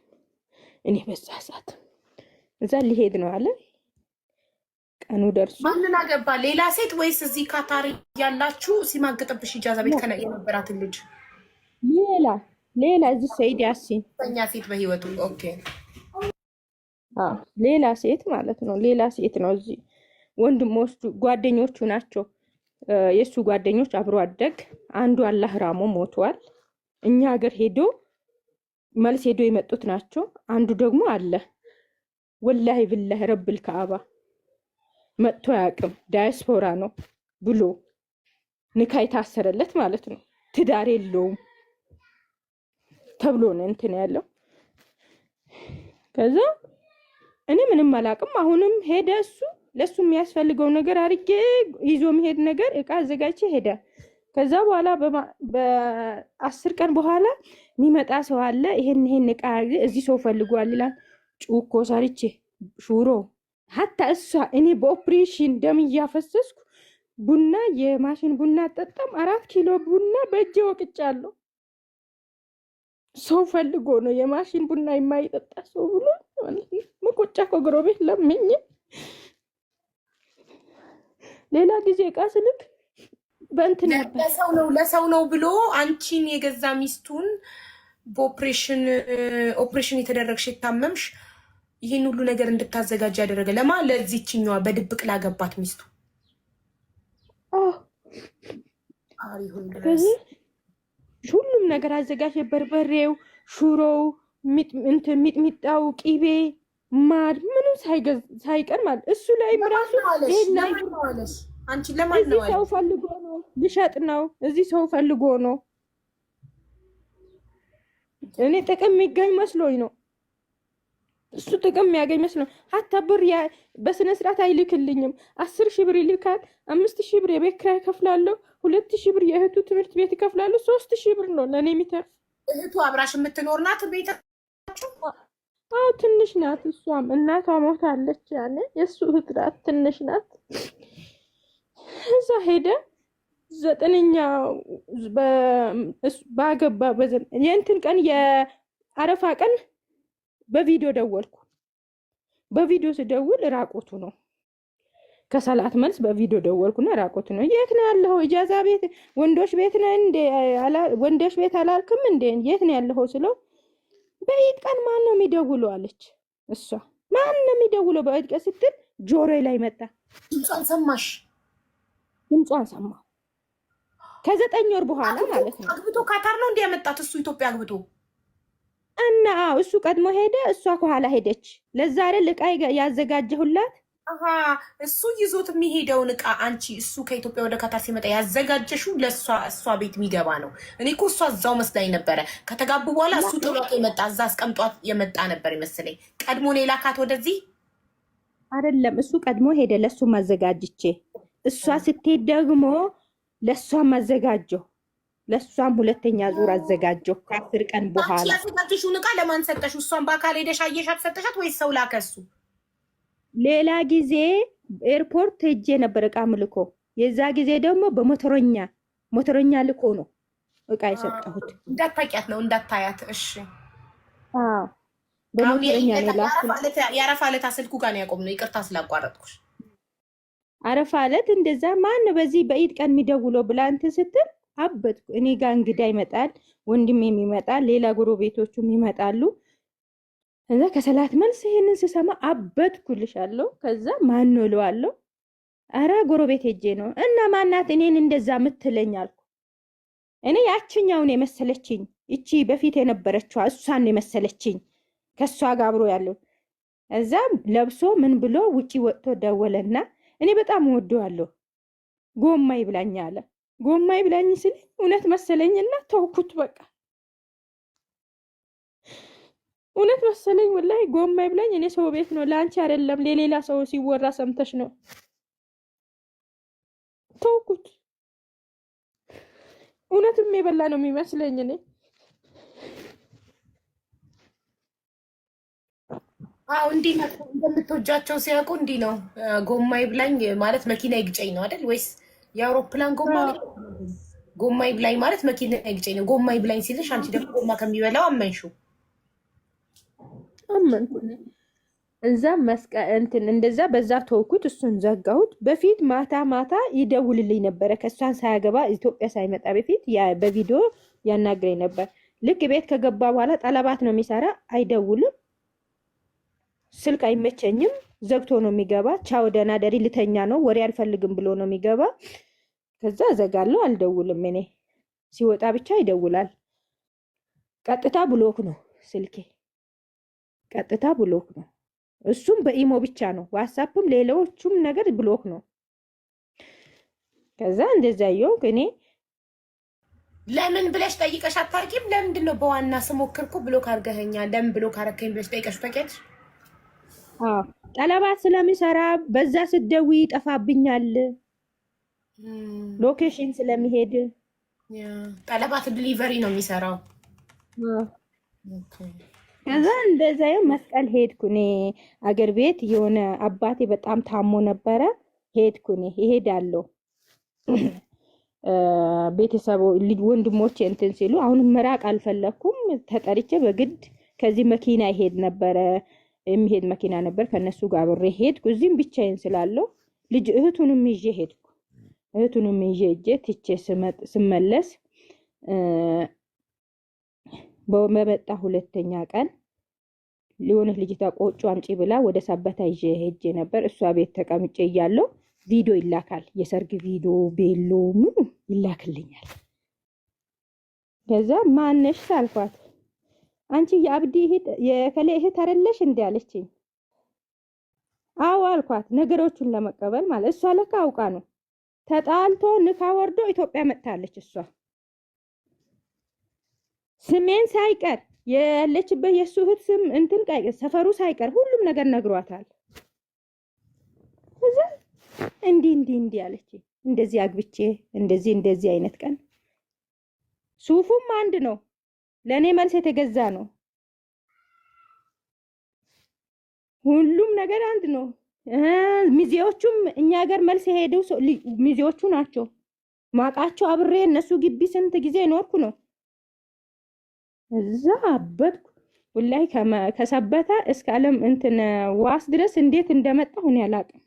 እኔ በዛ ሰዓት እዛ ሊሄድ ነው አለ። ቀኑ ደርሶ
ማንን አገባ? ሌላ ሴት ወይስ እዚህ ካታር ያላችሁ ሲማግጥብሽ ኢጃዛ ቤት የነበራትን ልጅ?
ሌላ እዚህ ሰይድ ያሲን
ኛ ሴት በህይወቱ። ኦኬ
ሌላ ሴት ማለት ነው። ሌላ ሴት ነው። እዚህ ወንድሞቹ ጓደኞቹ ናቸው። የሱ ጓደኞች አብሮ አደግ። አንዱ አላህ ራሞ ሞቷል። እኛ ሀገር ሄዶ መልስ ሄዶ የመጡት ናቸው። አንዱ ደግሞ አለ ወላሂ ብላህ ረብል ከአባ መጥቶ ያቅም ዳያስፖራ ነው ብሎ ንካ የታሰረለት ማለት ነው። ትዳር የለውም ተብሎ ነው እንትን ያለው። ከዛ እኔ ምንም አላቅም። አሁንም ሄደ እሱ ለሱ የሚያስፈልገው ነገር አርጌ ይዞ መሄድ ነገር እቃ አዘጋጅቼ ሄደ። ከዛ በኋላ በ10 ቀን በኋላ የሚመጣ ሰው አለ። ይሄን እቃ እዚህ ሰው ፈልጓል ይላል። ጩኮ ሰርቼ ሹሮ ሀታ እሷ እኔ በኦፕሬሽን ደም እያፈሰስኩ ቡና የማሽን ቡና አጠጣም 4 ኪሎ ቡና በእጄ ወቅጫለሁ። ሰው ፈልጎ ነው የማሽን ቡና የማይጠጣ ሰው ብሎ ማለት ነው። መቆጫ ከጎረቤት ለምኜ ሌላ ጊዜ እቃ ስልክ በእንትን
ለሰው ነው ብሎ አንቺን የገዛ ሚስቱን በኦፕሬሽን የተደረግሽ የታመምሽ ይህን ሁሉ ነገር እንድታዘጋጅ ያደረገ ለማ ለዚህችኛዋ በድብቅ ላገባት ሚስቱ
ሁሉም ነገር አዘጋጅ። በርበሬው፣ ሹሮው፣ ሚጥሚጣው፣ ቂቤ፣ ማር ምንም ሳይቀር ማለት እሱ ላይ ራሱ
አንቺ ለማን ነው
ሰው ፈልጎ ነው ልሸጥ ነው። እዚህ ሰው ፈልጎ ነው። እኔ ጥቅም የሚገኝ መስሎኝ ነው። እሱ ጥቅም የሚያገኝ መስሎ ሀታ ብር በስነ ስርዓት አይልክልኝም። 10,000 ብር ይልካል። 5,000 ብር የቤት ኪራይ ከፍላለሁ። 2,000 ብር የእህቱ ትምህርት ቤት ይከፍላለሁ። 3,000 ብር ነው ለእኔ የሚተርፍ።
እህቱ አብራሽ የምትኖር ናት ቤታችሁ?
አዎ ትንሽ ናት። እሷም እናቷ ሞታለች። ያኔ የእሱ እህት ናት፣ ትንሽ ናት። እዛ ሄደ 9ኛ ባገባ የእንትን ቀን የአረፋ ቀን በቪዲዮ ደወልኩ። በቪዲዮ ስደውል ራቆቱ ነው። ከሰላት መልስ በቪዲዮ ደወልኩና ራቆቱ ነው። የት ነው ያለው? ኢጃዛ ቤት ወንዶች ቤት ነው እንዴ? ወንዶች ቤት አላልክም እንዴ? የት ነው ያለው ስለው በኢድ ቀን ማን ነው የሚደውለው አለች። እሷ ማን ነው የሚደውለው በኢድ ቀን ስትል ጆሮዬ ላይ መጣ።
ድምጿን ሰማሽ?
ድምጿን ሰማ። ከ9 ወር በኋላ ማለት ነው።
አግብቶ ካታር ነው እንዴ ያመጣት? እሱ ኢትዮጵያ አግብቶ
እና እሱ ቀድሞ ሄደ፣ እሷ ከኋላ ሄደች። ለዛ አይደል ዕቃ ያዘጋጀሁላት።
እሱ ይዞት የሚሄደውን ዕቃ አንቺ እሱ ከኢትዮጵያ ወደ ካታር ሲመጣ ያዘጋጀሽው ለእሷ እሷ ቤት የሚገባ ነው። እኔ እኮ እሷ እዛው መስላኝ ነበረ። ከተጋቡ በኋላ እሱ ጥሏት የመጣ እዛ አስቀምጧት የመጣ ነበር ይመስለኝ። ቀድሞ ነው የላካት ወደዚህ
አይደለም። እሱ ቀድሞ ሄደ፣ ለእሱ ማዘጋጅቼ፣ እሷ ስትሄድ ደግሞ ለእሷ ማዘጋጀው። ለእሷም 2ኛ ዙር አዘጋጀው ከ10 ቀን በኋላ።
ያዘጋጀሽውን ዕቃ ለማን ሰጠሽው? እሷን በአካል ሄደሽ አየሻት ሰጠሻት ወይስ ሰው ላከሱ?
ሌላ ጊዜ ኤርፖርት ሄጄ ነበር ዕቃ ምልኮ። የዛ ጊዜ ደግሞ በሞተረኛ ልኮ ነው ዕቃ የሰጠሁት።
እንዳታውቂያት ነው እንዳታያት። እሺ
በሞተረኛ ነው ላኩ።
የአረፋ ዕለት ስልኩ ጋር ነው ያቆምነው። ይቅርታ ስላቋረጥኩሽ።
አረፋ ዕለት እንደዛ ማን በዚህ በኢድ ቀን የሚደውለው ብላ እንትን ስትል አበድኩ። እኔ ጋር እንግዳ ይመጣል፣ ወንድሜም ይመጣል፣ ሌላ ጎረቤቶቹም ይመጣሉ። ከዛ ከሰላት መልስ ይሄንን ስሰማ አበድኩልሻለሁ። ከዛ ማን ነው እለዋለሁ። አረ ጎረቤት ሄጄ ነው እና ማናት እኔን እንደዛ ምትለኝ አልኩ። እኔ ያችኛውን የመሰለችኝ እቺ በፊት የነበረችዋ እሷን የመሰለችኝ ከሷ ጋር አብሮ ያለው እዛ ለብሶ ምን ብሎ ውጪ ወጥቶ ደወለና እኔ በጣም ወደዋለሁ ጎማ ይብላኝ አለ። ጎማ ይብላኝ ስል እውነት መሰለኝና ተውኩት። በቃ እውነት መሰለኝ ወላሂ ጎማ ይብላኝ። እኔ ሰው ቤት ነው ለአንቺ አይደለም ለሌላ ሰው ሲወራ ሰምተሽ ነው ተውኩት። እውነትም የበላ ነው የሚመስለኝ እኔ።
አዎ እንዲህ ነው እንደምትወጃቸው ሲያውቁ እንዲህ ነው። ጎማ ይብላኝ ማለት መኪና ይግጨኝ ነው አይደል? ወይስ የአውሮፕላን ጎማ ነው? ጎማ ይብላኝ ማለት መኪና ይግጨኝ ነው። ጎማ ይብላኝ ሲልሽ አንቺ ደግሞ ጎማ ከሚበላው አመንሽው።
አመንኩ። እዛ እንትን እንደዛ በዛ ተውኩት። እሱን ዘጋሁት። በፊት ማታ ማታ ይደውልልኝ ነበረ ከሷን ሳያገባ ኢትዮጵያ ሳይመጣ በፊት በቪዲዮ ያናግረኝ ነበር። ልክ ቤት ከገባ በኋላ ጠለባት ነው የሚሰራ። አይደውልም፣ ስልክ አይመቸኝም፣ ዘግቶ ነው የሚገባ። ቻው ደህና ደሪ ልተኛ ነው ወሬ አልፈልግም ብሎ ነው የሚገባ። ከዛ ዘጋለሁ፣ አልደውልም። እኔ ሲወጣ ብቻ ይደውላል። ቀጥታ ብሎክ ነው ስልኬ፣ ቀጥታ ብሎክ ነው። እሱም በኢሞ ብቻ ነው፣ ዋትስአፕም ሌሎቹም ነገር ብሎክ ነው። ከዛ እንደዛ ይሆን እኔ
ለምን ብለሽ ጠይቀሽ አታውቂም? ለምንድን ነው በዋና ስሞክርኩ ብሎክ አድርገኸኛል ለምን ብሎክ አደረከኝ ብለሽ ጠይቀሽ ታውቂያለሽ?
ጠለባት ስለሚሰራ በዛ ስትደውይ ይጠፋብኛል፣ ሎኬሽን ስለሚሄድ።
ጠለባት ዲሊቨሪ ነው የሚሰራው።
ከዛ እንደዛ መስቀል ሄድኩ እኔ አገር ቤት። የሆነ አባቴ በጣም ታሞ ነበረ። ሄድኩ እኔ እሄዳለሁ። ቤተሰቡ ወንድሞቼ እንትን ሲሉ አሁን መራቅ አልፈለኩም። ተጠርቼ በግድ ከዚህ መኪና ይሄድ ነበረ፣ የሚሄድ መኪና ነበር። ከነሱ ጋር አብሬ ሄድኩ። እዚህም ብቻዬን ስላለው ልጅ እህቱንም ይዤ ሄድኩ። እህቱንም ይዤ ትቼ ስመለስ በመጣ ሁለተኛ ቀን ሊሆነች ልጅቷ ቆጮ አምጪ ብላ ወደ ሰበታ ይዤ ሄጄ ነበር። እሷ ቤት ተቀምጬ እያለሁ ቪዲዮ ይላካል፣ የሰርግ ቪዲዮ ቤሎ ምን ይላክልኛል። ከዛ ማነሽ ሳልኳት አንቺ የአብዲ እህት የከሌ እህት አይደለሽ እንዴ አለችኝ። አዎ አልኳት፣ ነገሮቹን ለመቀበል ማለት። እሷ ለካ አውቃ ነው። ተጣልቶ ንካ ወርዶ ኢትዮጵያ መጥታለች እሷ ስሜን ሳይቀር ያለችበት የሱ እህት ስም እንትን ሰፈሩ ሳይቀር ሁሉም ነገር ነግሯታል። እዛ እንዲህ አለች። እንደዚህ አግብቼ እንደዚህ አይነት ቀን ሱፉም አንድ ነው፣ ለኔ መልስ የተገዛ ነው። ሁሉም ነገር አንድ ነው። ሚዜዎቹም እኛ ሀገር መልስ የሄደው ሚዜዎቹ ናቸው ማቃቸው። አብሬ እነሱ ግቢ ስንት ጊዜ ኖርኩ ነው። እዛ አበድኩ ወላሂ። ከሰበታ እስከ ዓለም እንትን ዋስ ድረስ እንዴት እንደመጣሁ እኔ አላውቅም።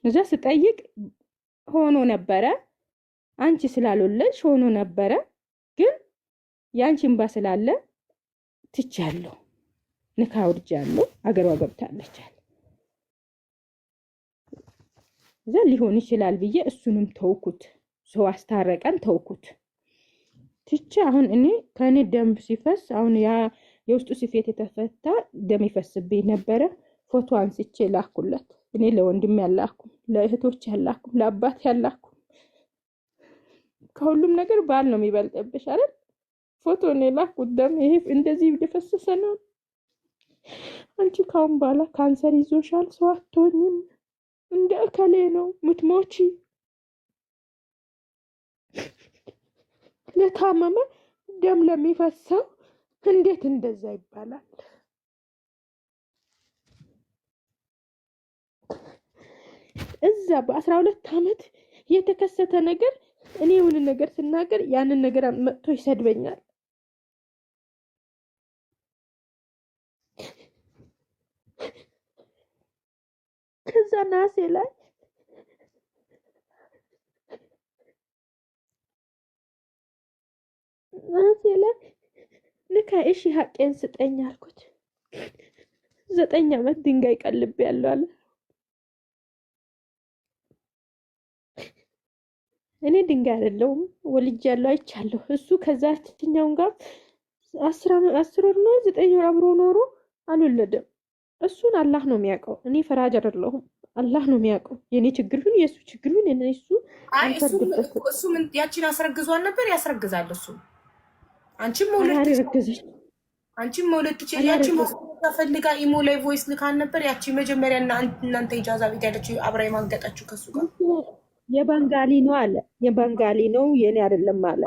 እዛ ስጠይቅ ሆኖ ነበረ፣ አንቺ ስላልወለድሽ ሆኖ ነበረ፣ ግን ያንቺ እንባ ስላለ ትቻለሁ፣ ንካ ወርጃለሁ፣ አገሯ ገብታለች አለ። እዛ ሊሆን ይችላል ብዬ እሱንም ተውኩት። ሰው አስታረቀን፣ ተውኩት ትቼ። አሁን እኔ ከኔ ደም ሲፈስ አሁን ያ የውስጡ ስፌት የተፈታ ደም ይፈስብኝ ነበረ። ፎቶ አንስቼ ላኩለት። እኔ ለወንድም ያላኩም፣ ለእህቶች ያላኩም፣ ለአባት ያላኩም። ከሁሉም ነገር ባል ነው የሚበልጥብሽ አይደል? ፎቶ ነው ላኩት። ደም ይሄ እንደዚህ እየፈሰሰ ነው። አንቺ ካሁን በኋላ ካንሰር ይዞሻል፣ ሰው አትሆኝም፣ እንደ እከሌ ነው ምትሞቺ። ለታመመ ደም ለሚፈሰው እንዴት እንደዛ ይባላል? እዛ በ12 ዓመት የተከሰተ ነገር እኔ የሆነ ነገር ስናገር ያንን ነገር መጥቶ ይሰድበኛል። ከዛ ናሴ ላይ ልካ እሺ ሀቄን ስጠኝ አልኩት። 9 ዓመት ድንጋይ ቀልብ ያለው አለ። እኔ ድንጋይ አይደለሁም ወልጅ ያለው አይቻለሁ። እሱ ከዛ ትኛውን ጋር 10 ወር ነው 9 ወር አብሮ ኖሮ አልወለደም። እሱን አላህ ነው የሚያውቀው። እኔ ፈራጅ አይደለሁም። አላህ ነው የሚያውቀው። የኔ ችግር ሁሉ የሱ ችግር ሁሉ የኔ
እሱ ምን ያቺን አስረግዟል ነበር ያስረግዛል። እሱ አንቺም መውለድ ትችያለሽ። ያቺን ፈልጋ ኢሞ ላይ ቮይስ ልካን ነበር። ያቺ መጀመሪያ እናንተ ኢጃዛ ቤት ያለች አብራ የማንገጣችሁ ከሱ ጋር
የባንጋሊ ነው አለ። የባንጋሊ ነው የኔ አይደለም አለ።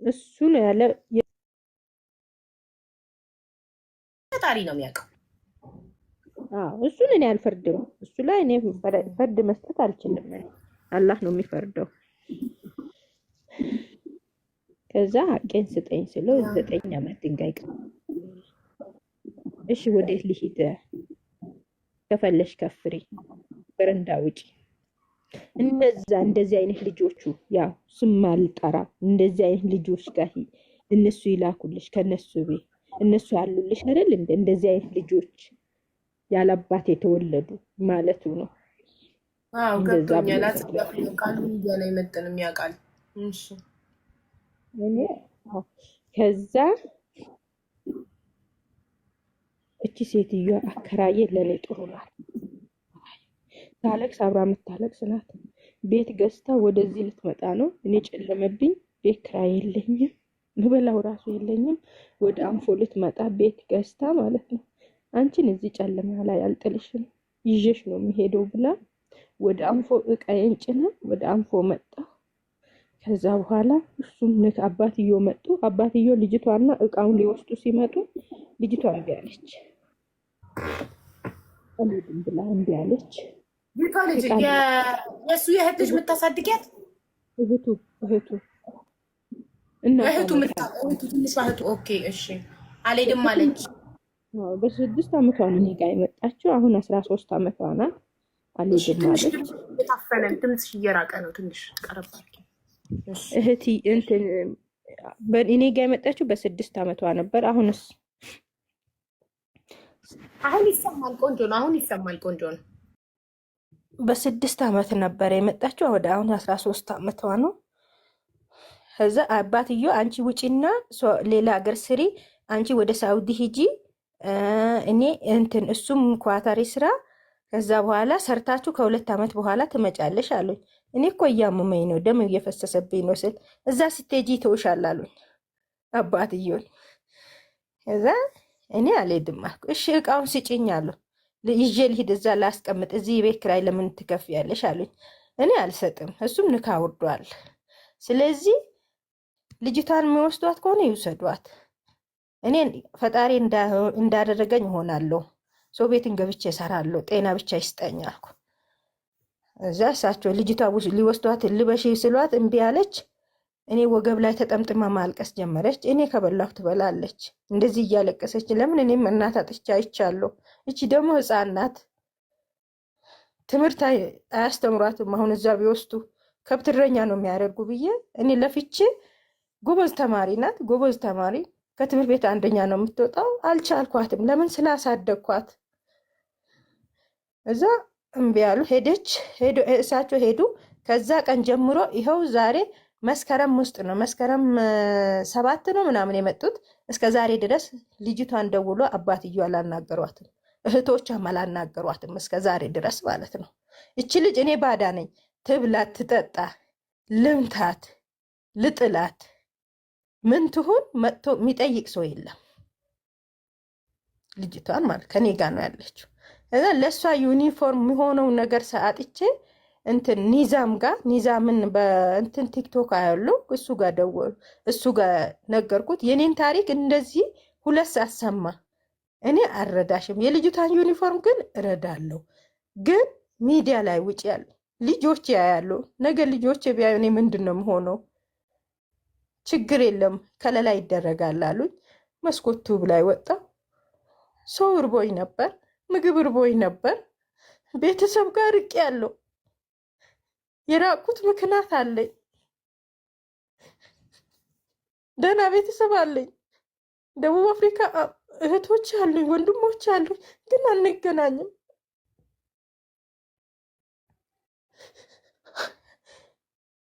እሱ ነው ያለ።
ፈጣሪ ነው የሚያውቀው።
እሱን እኔ አልፈርድም። እሱ ላይ እኔ ፈርድ መስጠት አልችልም። አላህ ነው የሚፈርደው። ከዛ ሀቄን ስጠኝ ስለው 9 ዓመት ድንጋይ እሺ ወዴት ልሂድ? ከፈለሽ ከፍሪ በረንዳ ውጪ። እንደዚህ አይነት ልጆቹ ያው ስም አልጠራ እንደዚህ አይነት ልጆች ጋር እነሱ ይላኩልሽ ከነሱ ቤት እነሱ አሉልሽ አይደል? እንደዚህ አይነት ልጆች ያለባት የተወለዱ ማለቱ ነው።
ገብቶኛል። ቃሉ ሚዲያ ላይ መጠንም ያውቃል። እሺ
እኔ ከዛ እቺ ሴትዮ አከራዬ ለኔ ጥሩ ናት። ታለቅስ አብራ የምታለቅስ ናት። ቤት ገዝታ ወደዚህ ልትመጣ ነው። እኔ ጨለመብኝ። ቤት ኪራይ የለኝም፣ ምበላው ራሱ የለኝም። ወደ አንፎ ልትመጣ ቤት ገዝታ ማለት ነው። አንቺን እዚህ ጨለማ ላይ አልጥልሽም ይዤሽ ነው የሚሄደው ብላ ወደ አንፎ እቃዬን ጭና ወደ አንፎ መጣ። ከዛ በኋላ እሱም አባትዮ መጡ። አባትዮ ልጅቷና እቃውን ሊወስዱ ሲመጡ ልጅቷ እምቢ አለች። አልሄድም ብላ እምቢ አለች።
የእሱ የእህት ልጅ የምታሳድጊያት
እህቱ
ትንሿ እህቱ። ኦኬ እሺ። አልሄድም አለች።
በ6 ዓመቷ ነው እኔ ጋ የመጣችው። አሁን 13 ዓመቷ ናት። አልሄድም አለች።
የታፈነ ድምፅሽ እየራቀ ነው። ትንሽ ቀረብ
እህቲ እንትን እኔ ጋ የመጣችው በ6 ዓመቷ ነበር። አሁን
ይሰማል። ቆንጆ ነው። አሁን ይሰማል። ቆንጆ ነው።
በ6 ዓመት ነበር የመጣችው። ወደ አሁን 13 ዓመቷ ነው። ከዛ አባትዮ አንቺ ውጪና ሌላ ሀገር ስሪ፣ አንቺ ወደ ሳውዲ ሂጂ፣ እኔ እንትን እሱም ኳታሪ ስራ፣ ከዛ በኋላ ሰርታችሁ ከ2 ዓመት በኋላ ትመጫለሽ አሉኝ። እኔ እኮ እያመመኝ ነው፣ ደም እየፈሰሰብኝ ነው ስል እዛ ስትሄጂ ተውሻል አሉኝ አባትዮን። ከዛ እኔ አልሄድም አልኩ። እሺ እቃውን ስጭኝ አሉ። ይዤ ልሂድ እዛ ላስቀምጥ፣ እዚህ የቤት ኪራይ ለምን ትከፍያለሽ አሉኝ። እኔ አልሰጥም፣ እሱም ንካ ውርዷል። ስለዚህ ልጅቷን የሚወስዷት ከሆነ ይውሰዷት፣ እኔ ፈጣሪ እንዳደረገኝ እሆናለሁ፣ ሰው ቤትን ገብቼ እሰራለሁ፣ ጤና ብቻ ይስጠኝ አልኩ። እዛ እሳቸው ልጅቷ ሊወስዷት ልበሽ ስሏት እምቢ አለች። እኔ ወገብ ላይ ተጠምጥማ ማልቀስ ጀመረች። እኔ ከበላሁ ትበላለች፣ እንደዚህ እያለቀሰች ለምን እኔም እናት አጥቻ አይቻለሁ። እቺ ደግሞ ሕፃን ናት፣ ትምህርት አያስተምሯትም። አሁን እዛ ቢወስዱ ከብት እረኛ ነው የሚያደርጉ ብዬ እኔ ለፍቼ ጎበዝ ተማሪ ናት፣ ጎበዝ ተማሪ ከትምህርት ቤት አንደኛ ነው የምትወጣው። አልቻልኳትም፣ ለምን ስላሳደግኳት። እዛ እምቢ አሉ። እሳቸው ሄዱ። ከዛ ቀን ጀምሮ ይኸው ዛሬ መስከረም ውስጥ ነው መስከረም 7 ነው ምናምን የመጡት። እስከ ዛሬ ድረስ ልጅቷን ደውሎ አባትዮ አላናገሯትም፣ እህቶቿም አላናገሯትም እስከ ዛሬ ድረስ ማለት ነው። እቺ ልጅ እኔ ባዳ ነኝ፣ ትብላት፣ ትጠጣ፣ ልምታት፣ ልጥላት፣ ምን ትሁን መጥቶ የሚጠይቅ ሰው የለም። ልጅቷን ማለት ከኔ ጋር ነው ያለችው። እዛ ለእሷ ዩኒፎርም የሚሆነው ነገር ሰአጥቼ እንትን ኒዛምን በእንትን ቲክቶክ አያለው እሱ ጋር ደወሉ። እሱ ጋር ነገርኩት የኔን ታሪክ እንደዚህ 2 ሰዓት ሰማ። እኔ አልረዳሽም፣ የልጅቷን ዩኒፎርም ግን እረዳለሁ። ግን ሚዲያ ላይ ውጭ ያለ ልጆች ያያሉ። ነገ ልጆች ቢያዩ እኔ ምንድን ነው የምሆነው? ችግር የለም ከለላ ይደረጋል አሉኝ። መስኮቱ ላይ ወጣ። ሰው እርቦኝ ነበር። ምግብ እርቦኝ ነበር። ቤተሰብ ጋር ርቄ ያለው የራቁት ምክንያት አለኝ። ደህና ቤተሰብ አለኝ። ደቡብ አፍሪካ እህቶች አሉኝ፣ ወንድሞች አሉኝ፣ ግን አንገናኝም።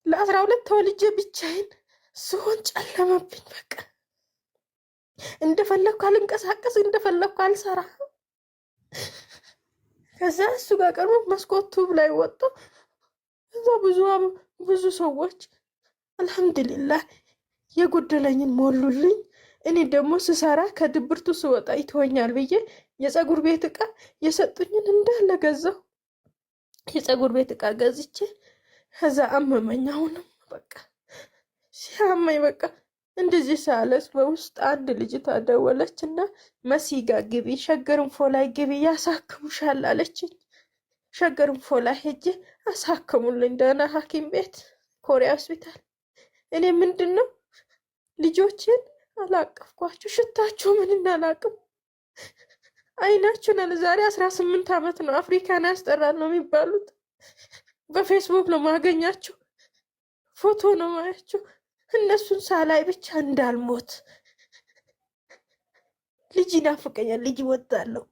ለ12 ተወልጄ ብቻዬን ስሆን ጨለመብኝ። በቃ እንደፈለግኩ አልንቀሳቀስ፣ እንደፈለግኩ አልሰራ። ከዛ እሱ ጋር ቀርቦ መስኮቱ ላይ ወጥቶ እዛ ብዙ ሰዎች አልሐምዱሊላህ የጎደለኝን ሞሉልኝ። እኔ ደግሞ ስሰራ ከድብርቱ ስወጣ ይተወኛል ብዬ የፀጉር ቤት እቃ የሰጡኝን እንዳለ ገዛሁ። የፀጉር ቤት እቃ ገዝቼ ከዛ አመመኝ። አሁንም በቃ ሲያመኝ በቃ እንደዚህ ሳለስ በውስጥ አንድ ልጅቷ ደወለች እና መሲጋ ግቢ፣ ሸገርንፎ ላይ ግቢ ያሳክሙሻል አለችኝ። ሸገርንፎ ላይ ሄጄ አሳክሙልኝ፣ ደህና ሐኪም ቤት ኮሪያ ሆስፒታል። እኔ ምንድን ነው ልጆችን አላቀፍኳቸው፣ ሽታቸው ምን እናላቅም። አይናችን አለ ዛሬ 18 ዓመት ነው። አፍሪካን ያስጠራል ነው የሚባሉት። በፌስቡክ ነው ማገኛቸው፣ ፎቶ ነው ማያቸው። እነሱን ሳላይ ብቻ እንዳልሞት ልጅ ይናፍቀኛል። ልጅ ወጣለሁ።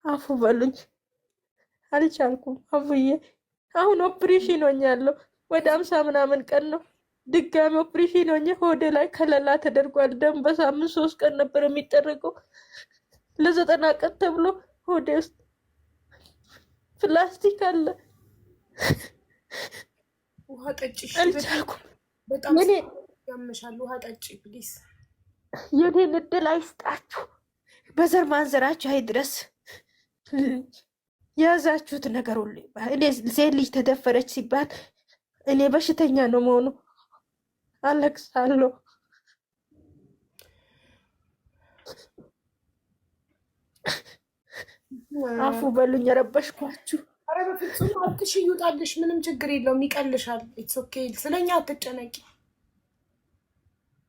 አፉ በሉኝ፣ አልቻልኩም። አፉዬ አሁን ኦፕሬሽን ሆኛለሁ። ወደ 50 ምናምን ቀን ነው ድጋሚ ኦፕሬሽን ሆኜ ሆዴ ላይ ከለላ ተደርጓል። ደም በሳምንት 3 ቀን ነበር የሚጠረገው። ለ90 ቀን ተብሎ ሆዴ ውስጥ ፕላስቲክ አለ።
ውሃ ጠጪ።
አልቻልኩም።
በጣም ያመሻል። ውሃ ጠጪ ፕሊስ።
የኔን እድል አይስጣችሁ፣ በዘር ማንዘራችሁ አይድረስ። የያዛችሁት ነገር ሁሉ እኔ ሴት ልጅ ተደፈረች ሲባል እኔ በሽተኛ ነው መሆኑ አለቅሳለሁ። አፉ በሉኝ፣ የረበሽኳችሁ።
ኧረ በፍጹም አትሽ፣ ይውጣልሽ። ምንም ችግር የለውም፣ ይቀልሻል። ኢትስ ኦኬ። ስለኛ አትጨነቂ።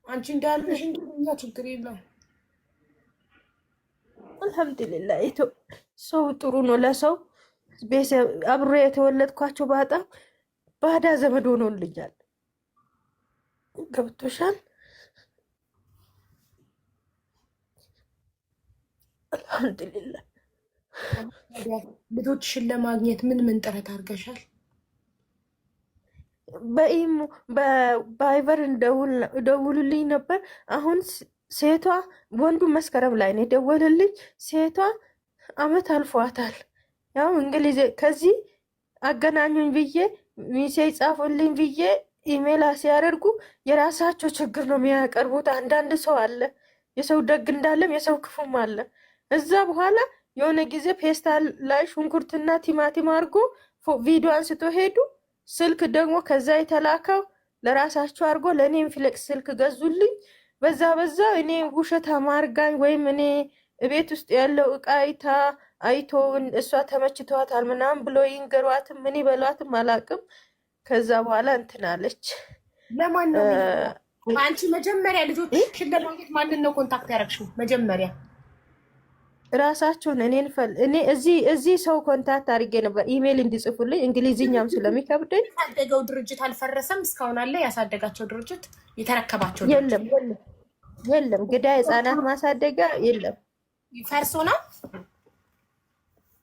አንቺ እንዳልሽ እንጂ እኛ ችግር የለውም።
አልሐምዱሊላህ ሰው ጥሩ ነው። ለሰው አብሮ የተወለድኳቸው በጣም ባዳ ዘመድ ሆኖልኛል። ገብቶሻል? አልሐምዱሊላህ።
ልጆችሽን ለማግኘት ምን ጥረት አድርገሻል?
በቫይበር ደውሉልኝ ነበር። አሁን ሴቷ ወንዱ መስከረም ላይ ነው የደወለልኝ። ሴቷ አመት አልፏታል። ያው እንግሊዝ ከዚህ አገናኙኝ ብዬ ሚሴጅ ጻፉልኝ ብዬ ኢሜል ሲያደርጉ የራሳቸው ችግር ነው የሚያቀርቡት። አንዳንድ ሰው አለ፣ የሰው ደግ እንዳለም የሰው ክፉም አለ። እዛ በኋላ የሆነ ጊዜ ፔስታል ላይ ሽንኩርትና ቲማቲም አድርጎ ቪዲዮ አንስቶ ሄዱ። ስልክ ደግሞ ከዛ የተላከው ለራሳቸው አድርጎ ለእኔም ፍሌክስ ስልክ ገዙልኝ። በዛ እኔ ውሸት አማርጋኝ ወይም እኔ ቤት ውስጥ ያለው እቃ አይቶ እሷ ተመችቷታል ምናምን ብሎ ይንገሯትም ምን ይበሏትም አላውቅም። ከዛ በኋላ እንትናለች።
ለማን ነው አንቺ መጀመሪያ ልጆችሽን ለማግኘት ማንን ነው ኮንታክት ያደረግሽው? መጀመሪያ
ራሳቸውን እኔ እዚህ ሰው ኮንታክት አድርጌ ነበር ኢሜል እንዲጽፉልኝ፣ እንግሊዝኛም ስለሚከብደኝ።
ያሳደገው ድርጅት አልፈረሰም እስካሁን አለ? ያሳደጋቸው ድርጅት የተረከባቸው
የለም። ግዳ ህፃናት ማሳደጋ የለም።
ፈርሶ ነው።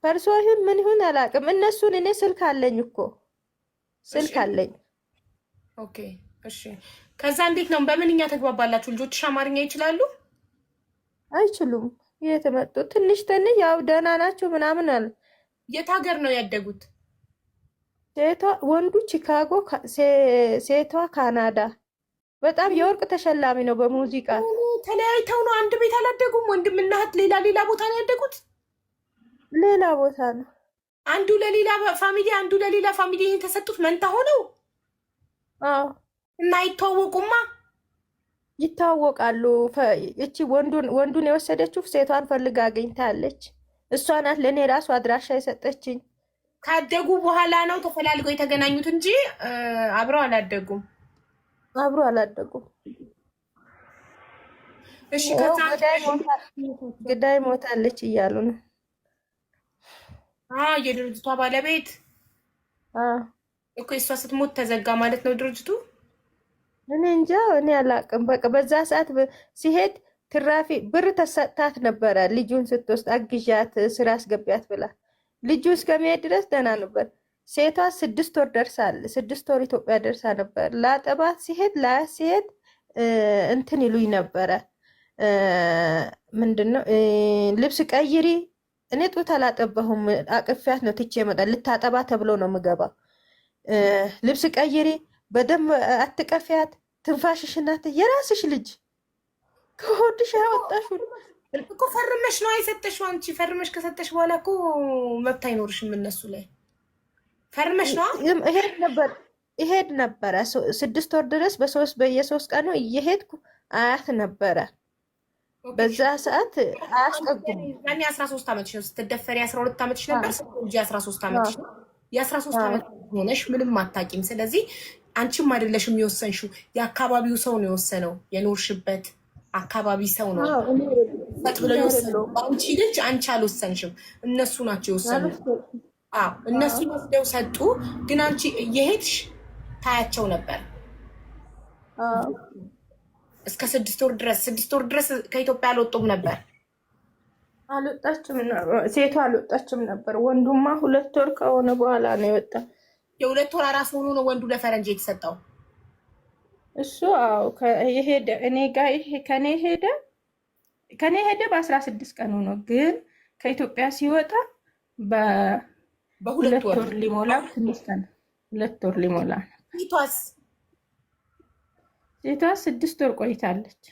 ፈርሶ ይሁን ምን ይሁን አላውቅም። እነሱን እኔ ስልክ አለኝ እኮ ስልክ አለኝ።
ኦኬ እሺ። ከዛ እንዴት ነው በምንኛ ተግባባላችሁ? ልጆችሽ አማርኛ ይችላሉ?
አይችሉም። የተመጡ ትንሽ ያው ደህና ናቸው ምናምን አለ።
የት ሀገር ነው ያደጉት?
ወንዱ ቺካጎ፣ ሴቷ ካናዳ። በጣም የወርቅ ተሸላሚ ነው በሙዚቃ።
ተለያይተው ነው አንድ ቤት አላደጉም? ወንድምና እህት ሌላ ቦታ ነው ያደጉት?
ሌላ ቦታ ነው።
አንዱ ለሌላ ፋሚሊ አንዱ ለሌላ ፋሚሊ የተሰጡት መንታ ሆነው?
አዎ።
እና አይተዋወቁማ?
ይታወቃሉ። እቺ ወንዱን የወሰደችው ሴቷን ፈልጋ አገኝታለች። እሷ ናት ለእኔ ራሱ አድራሻ የሰጠችኝ።
ካደጉ በኋላ ነው ተፈላልገው የተገናኙት እንጂ አብረው አላደጉም። እሺ ከዛ
ግዳይ ሞታለች እያሉ ነው።
የድርጅቷ ባለቤት እኮ እሷ ስትሞት ተዘጋ ማለት ነው ድርጅቱ።
እኔ እንጃ፣ እኔ አላቅም። በቃ በዛ ሰዓት ሲሄድ ትራፊ ብር ተሰጣት ነበረ። ልጁን ስትወስድ አግዣት ስራ አስገቢያት ብላ ልጁ እስከሚሄድ ድረስ ደህና ነበር። ሴቷ 6 ወር ደርሳል። 6 ወር ኢትዮጵያ ደርሳ ነበር። ላጠባት ሲሄድ ሲሄድ እንትን ይሉኝ ነበረ። ምንድነው ልብስ ቀይሪ። እኔ ጡት አላጠባሁም፣ አቅፊያት ነው ትቼ እመጣለሁ። ልታጠባ ተብሎ ነው የምገባው። ልብስ ቀይሪ፣ በደንብ አትቀፊያት፣ ትንፋሽሽ ናት፣ የራስሽ ልጅ ከሆድሽ ያወጣሽው
እኮ ፈርመሽ ነው አይሰጠሽው። አንቺ ፈርመሽ ከሰጠሽ በኋላ እኮ መብት አይኖርሽም እነሱ ላይ። ፈርመሽ ነው
ይሄድ ነበረ 6 ወር ድረስ በየ3 ቀኑ እየሄድኩ አያት ነበረ። በዛ ሰዓት አያስጠጉም።
ያኔ 13 ዓመትሽ ነው ስትደፈሪ፣ 12 ዓመትሽ ነበር እንጂ 13 ዓመትሽ ነው። የ13 ዓመት ሆነሽ ምንም አታውቂም። ስለዚህ አንቺም አይደለሽም የወሰንሽው፣ የአካባቢው ሰው ነው የወሰነው። የኖርሽበት አካባቢ ሰው ነው ፈጥ ብለው የወሰነው። አንቺ ልጅ አንቺ አልወሰንሽም፣ እነሱ ናቸው የወሰኑት። እነሱ ወስደው ሰጡ። ግን አንቺ እየሄድሽ ታያቸው ነበር እስከ 6 ወር ድረስ። 6 ወር ድረስ ከኢትዮጵያ አልወጡም ነበር።
አልወጣችም፣ ሴቷ አልወጣችም ነበር። ወንዱማ 2 ወር ከሆነ በኋላ ነው የወጣ።
የ2 ወር አራስ ሆኖ ነው ወንዱ ለፈረንጅ የተሰጠው።
እሱ የሄደ እኔ ጋር ከኔ ሄደ በ16 ቀኑ ነው። ግን ከኢትዮጵያ ሲወጣ በ2 ወር ሊሞላ ትንሽ ቀን 2 ወር ሊሞላ ነው። ሴቷ 6 ወር ቆይታለች።